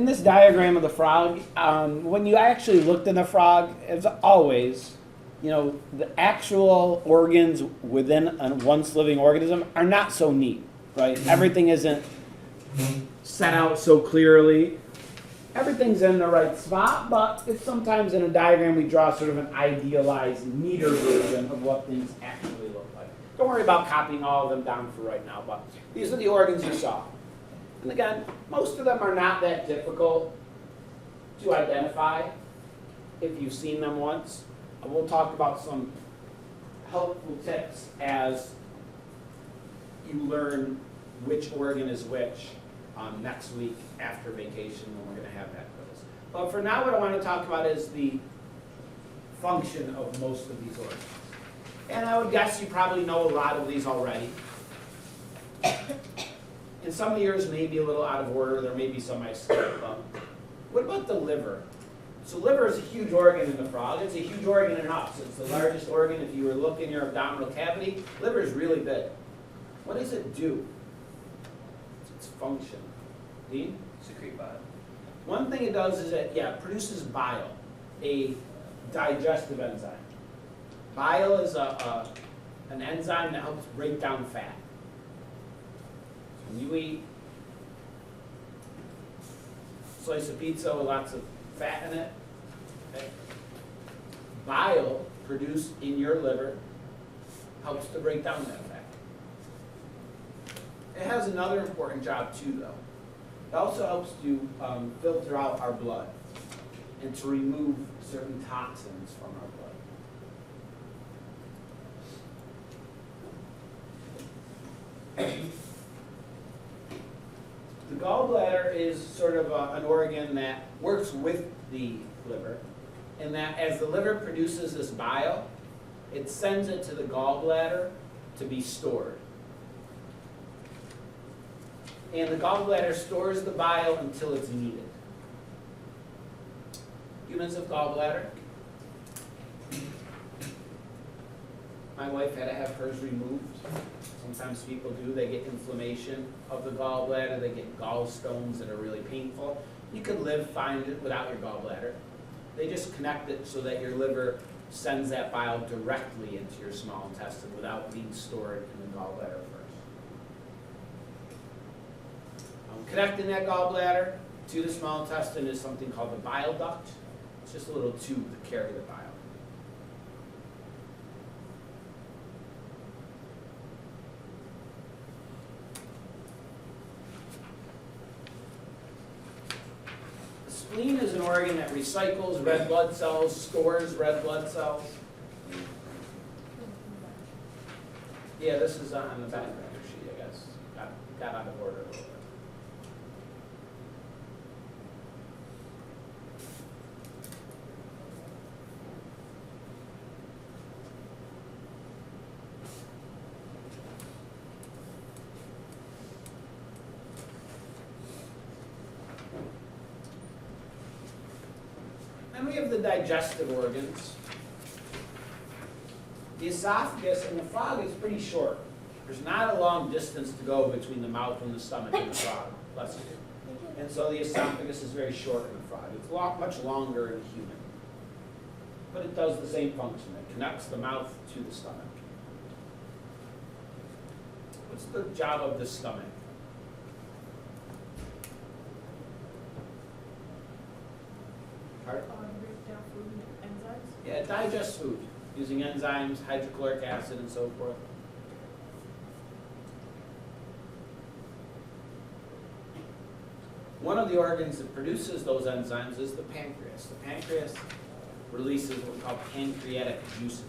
In this diagram of the frog, when you actually looked in the frog, as always, the actual organs within a once living organism are not so neat, right? Everything isn't set out so clearly. Everything's in the right spot, but it's sometimes in a diagram we draw sort of an idealized, neater version of what things actually look like. Don't worry about copying all of them down for right now, but these are the organs you saw. And again, most of them are not that difficult to identify if you've seen them once. We'll talk about some helpful tips as you learn which organ is which next week after vacation when we're going to have that quiz. But for now, what I want to talk about is the function of most of these organs. And I would guess you probably know a lot of these already. And some of yours may be a little out of order. There may be some I skipped. What about the liver? So liver is a huge organ in the frog. It's a huge organ in us. It's the largest organ. If you were looking in your abdominal cavity, liver is really big. What does it do? It's its function. Dean? Secrete bile. One thing it does is it produces bile, a digestive enzyme. Bile is an enzyme that helps break down fat. When you eat a slice of pizza with lots of fat in it, okay, bile produced in your liver helps to break down that fat. It has another important job too, though. It also helps to filter out our blood and to remove certain toxins from our blood. The gallbladder is sort of an organ that works with the liver, in that as the liver produces this bile, it sends it to the gallbladder to be stored. And the gallbladder stores the bile until it's needed. Humans have gallbladder. My wife had to have hers removed. Sometimes people do. They get inflammation of the gallbladder. They get gallstones that are really painful. You could live fine without your gallbladder. They just connect it so that your liver sends that bile directly into your small intestine without being stored in the gallbladder first. Connecting that gallbladder to the small intestine is something called the bile duct. It's just a little tube to carry the bile. The spleen is an organ that recycles red blood cells, stores red blood cells. Yeah, this is on the back of your sheet, I guess. Got out of order a little bit. Then we have the digestive organs. The esophagus in the frog is pretty short. There's not a long distance to go between the mouth and the stomach in the frog. Bless you. And so the esophagus is very short in the frog. It's much longer in a human. But it does the same function. It connects the mouth to the stomach. What's the job of the stomach? Pardon? Break down food and enzymes? Yeah, it digests food using enzymes, hydrochloric acid, and so forth. One of the organs that produces those enzymes is the pancreas. The pancreas releases what we call pancreatic juices.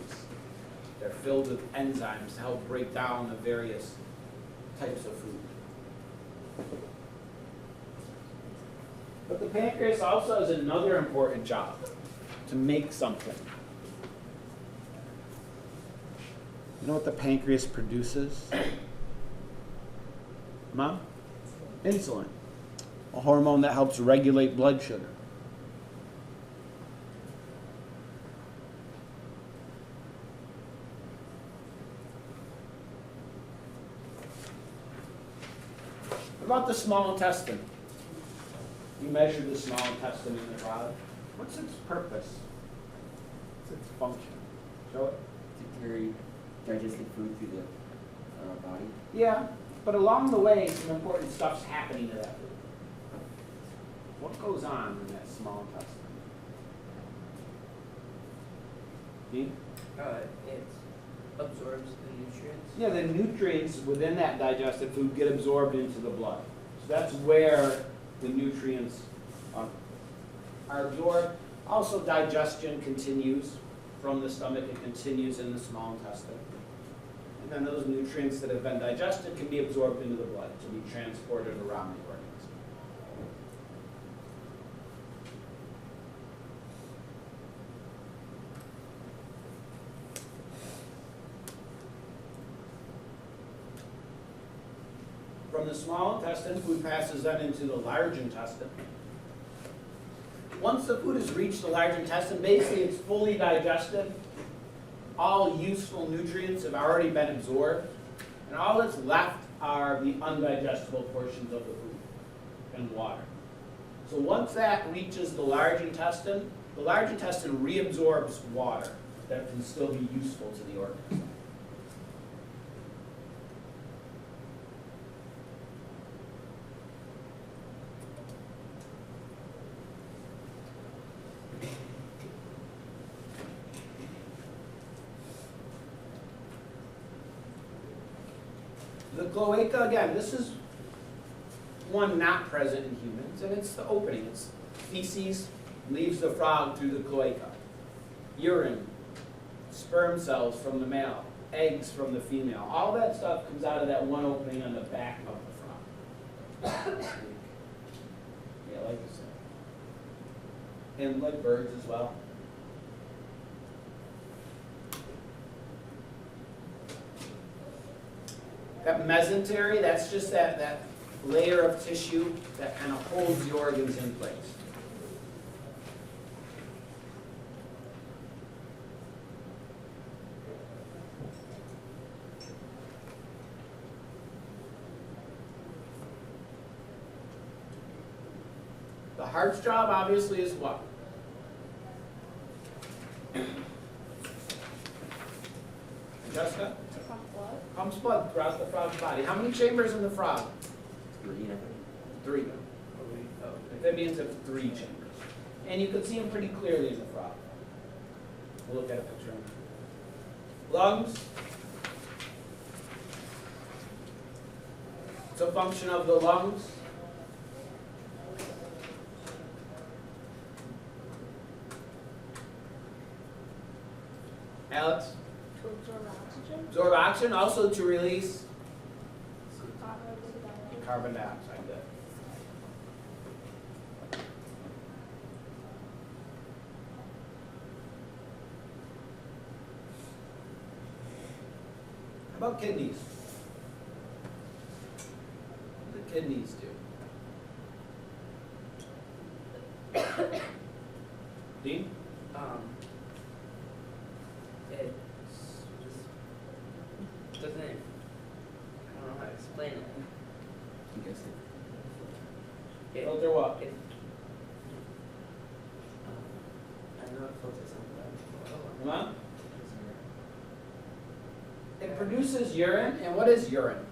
They're filled with enzymes to help break down the various types of food. But the pancreas also has another important job, to make something. You know what the pancreas produces? Mom? Insulin. A hormone that helps regulate blood sugar. What about the small intestine? You measure the small intestine in the frog. What's its purpose? What's its function? Show it. To carry digested food through the body. Yeah, but along the way, some important stuff's happening to that food. What goes on in that small intestine? Dean? It absorbs the nutrients. Yeah, the nutrients within that digested food get absorbed into the blood. So that's where the nutrients are absorbed. Also, digestion continues from the stomach. It continues in the small intestine. And then those nutrients that have been digested can be absorbed into the blood to be transported around the organism. From the small intestine, food passes then into the large intestine. Once the food has reached the large intestine, basically it's fully digested. All useful nutrients have already been absorbed, and all that's left are the undigestible portions of the food and water. So once that reaches the large intestine reabsorbs water that can still be useful to the organism. The cloaca, again, this is one not present in humans, and it's the opening. It's feces leaves the frog through the cloaca. Urine, sperm cells from the male, eggs from the female. All that stuff comes out of that one opening on the back of the frog. Yeah, like I said. And like birds as well. That mesentery, that's just that layer of tissue that kind of holds the organs in place. The heart's job obviously is what? Jessica? To pump blood? Pumps blood throughout the frog's body. How many chambers in the frog? 3, I think. 3. Amphibians have 3 chambers. And you can see them pretty clearly in the frog. We'll look at a picture. Lungs. It's a function of the lungs. Alex? To absorb oxygen? Absorb oxygen, also to release Carbon carbon dioxide. Good. How about kidneys? What do kidneys do? Dean? It just doesn't, I don't know how to explain it. You guys think? Filter what? I know it filters something. Come on. It produces urine, and what is urine?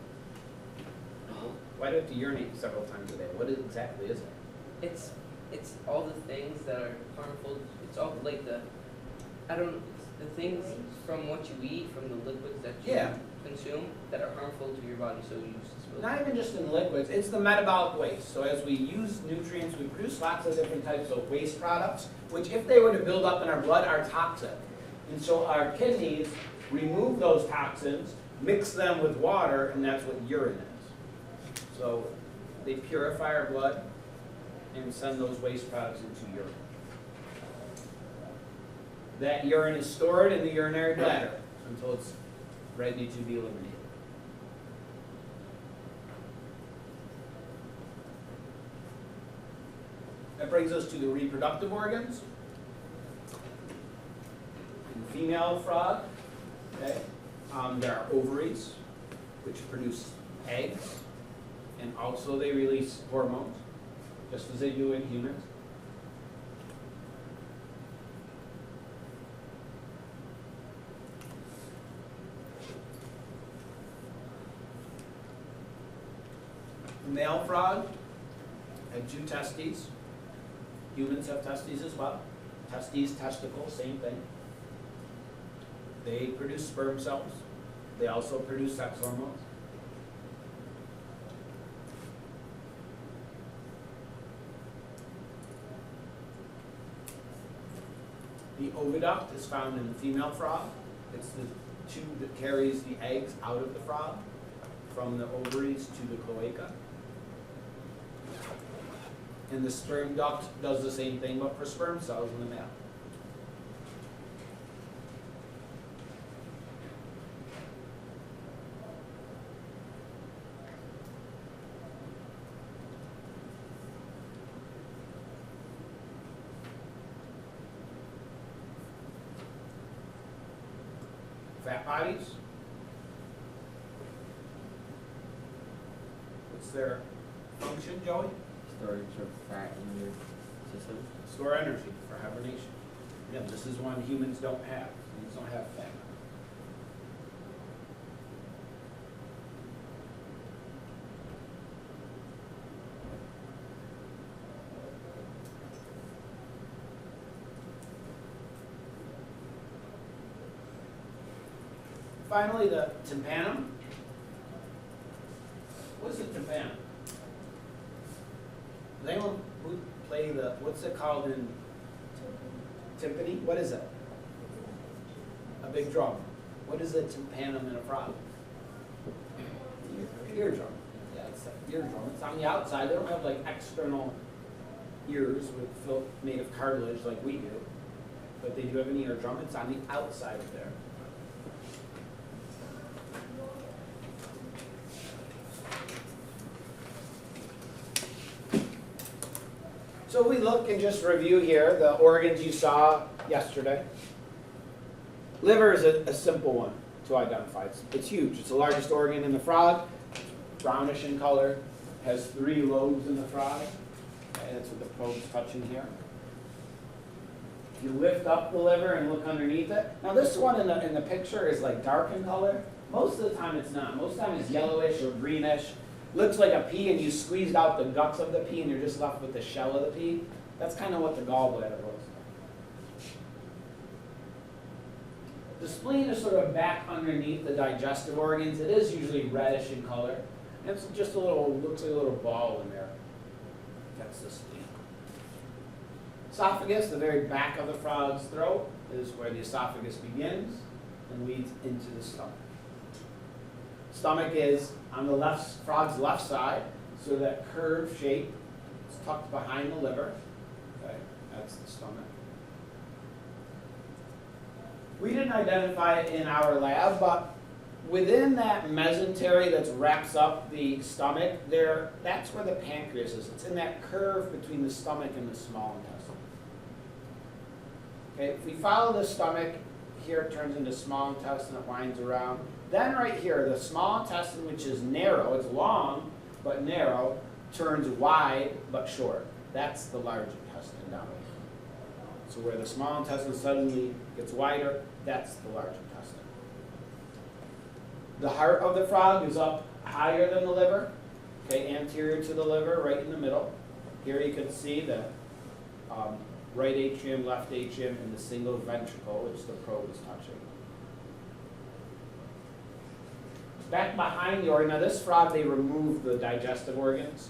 Why do you have to urinate several times a day? What exactly is it? It's all the things that are harmful. It's all like it's the things from what you eat, from the liquids that you Yeah. consume that are harmful to your body. So you just Not even just in liquids, it's the metabolic waste. So as we use nutrients, we produce lots of different types of waste products, which if they were to build up in our blood are toxic. And so our kidneys remove those toxins, mix them with water, and that's what urine is. So they purify our blood and send those waste products into urine. That urine is stored in the urinary bladder until it's ready to be eliminated. That brings us to the reproductive organs. In female frog, okay, there are ovaries, which produce eggs, and also they release hormones. just as they do in humans. The male frog had 2 testes. Humans have testes as well. Testes, testicles, same thing. They produce sperm cells. They also produce sex hormones. The oviduct is found in the female frog. It's the tube that carries the eggs out of the frog from the ovaries to the cloaca. And the sperm duct does the same thing, but for sperm cells in the male. Fat bodies. What's their function, Joey? Storage of fat in your system. Store energy for hibernation. Again, this is one humans don't have. Humans don't have fat. Finally, the tympanum. What's the tympanum? Does anyone who play the, what's it called in timpani? What is it? A big drum. What is a tympanum in a frog? Eardrum. Yeah, it's an eardrum. It's on the outside. They don't have like external ears made of cartilage like we do, but they do have an eardrum. It's on the outside of there. So we look and just review here the organs you saw yesterday. Liver is a simple one to identify. It's huge. It's the largest organ in the frog. It's brownish in color. Has 3 lobes in the frog. Okay, that's what the probe's touching here. If you lift up the liver and look underneath it. Now this one in the picture is like dark in color. Most of the time it's not. Most of the time it's yellowish or greenish. Looks like a pea and you squeezed out the guts of the pea and you're just left with the shell of the pea. That's kind of what the gallbladder looks like. The spleen is sort of back underneath the digestive organs. It is usually reddish in color. And it's just looks like a little ball in there. That's the spleen. Esophagus, the very back of the frog's throat, is where the esophagus begins and leads into the stomach. Stomach is on the frog's left side, so that curved shape is tucked behind the liver. Okay, that's the stomach. We didn't identify it in our lab, but within that mesentery that wraps up the stomach, that's where the pancreas is. It's in that curve between the stomach and the small intestine. Okay, if we follow the stomach, here it turns into small intestine, it winds around. Then right here, the small intestine, which is narrow, it's long but narrow, turns wide but short. That's the large intestine down here. So where the small intestine suddenly gets wider, that's the large intestine. The heart of the frog is up higher than the liver, okay, anterior to the liver, right in the middle. Here you can see the right atrium, left atrium, and the single ventricle, which the probe is touching. Back behind the organ, now this frog, they removed the digestive organs.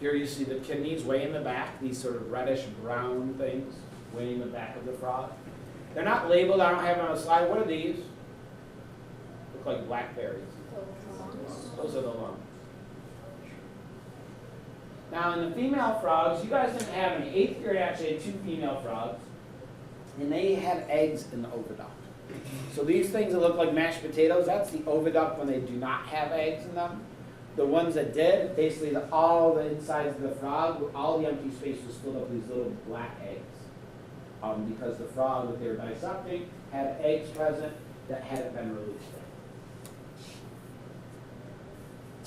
Here you see the kidneys way in the back, these sort of reddish brown things way in the back of the frog. They're not labeled, I don't have them on the slide. What are these? Look like blackberries. Those are the lungs. Now in the female frogs, you guys didn't have any. 8th grade actually had 2 female frogs, and they had eggs in the oviduct. So these things that look like mashed potatoes, that's the oviduct when they do not have eggs in them. The ones that did, basically all the insides of the frog, all the empty space was filled up with these little black eggs. Because the frog that they were dissecting had eggs present that hadn't been released yet.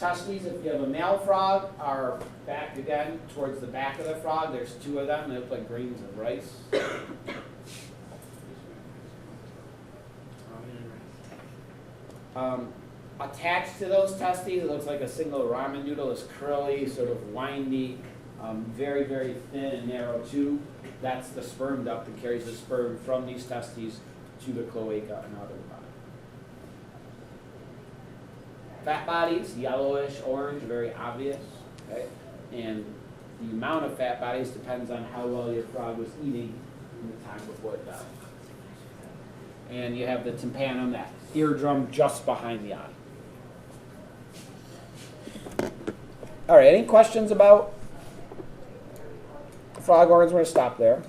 testes, if you have a male frog, are back again towards the back of the frog. There's two of them. They look like grains of rice. Attached to those testes, it looks like a single ramen noodle. It's curly, sort of windy, very, very thin and narrow tube. That's the sperm duct that carries the sperm from these testes to the cloaca and out of the body. Fat bodies, yellowish, orange, very obvious. Okay? And the amount of fat bodies depends on how well your frog was eating in the time before it died. And you have the tympanum, that eardrum just behind the eye. All right, any questions about frog organs? We're going to stop there.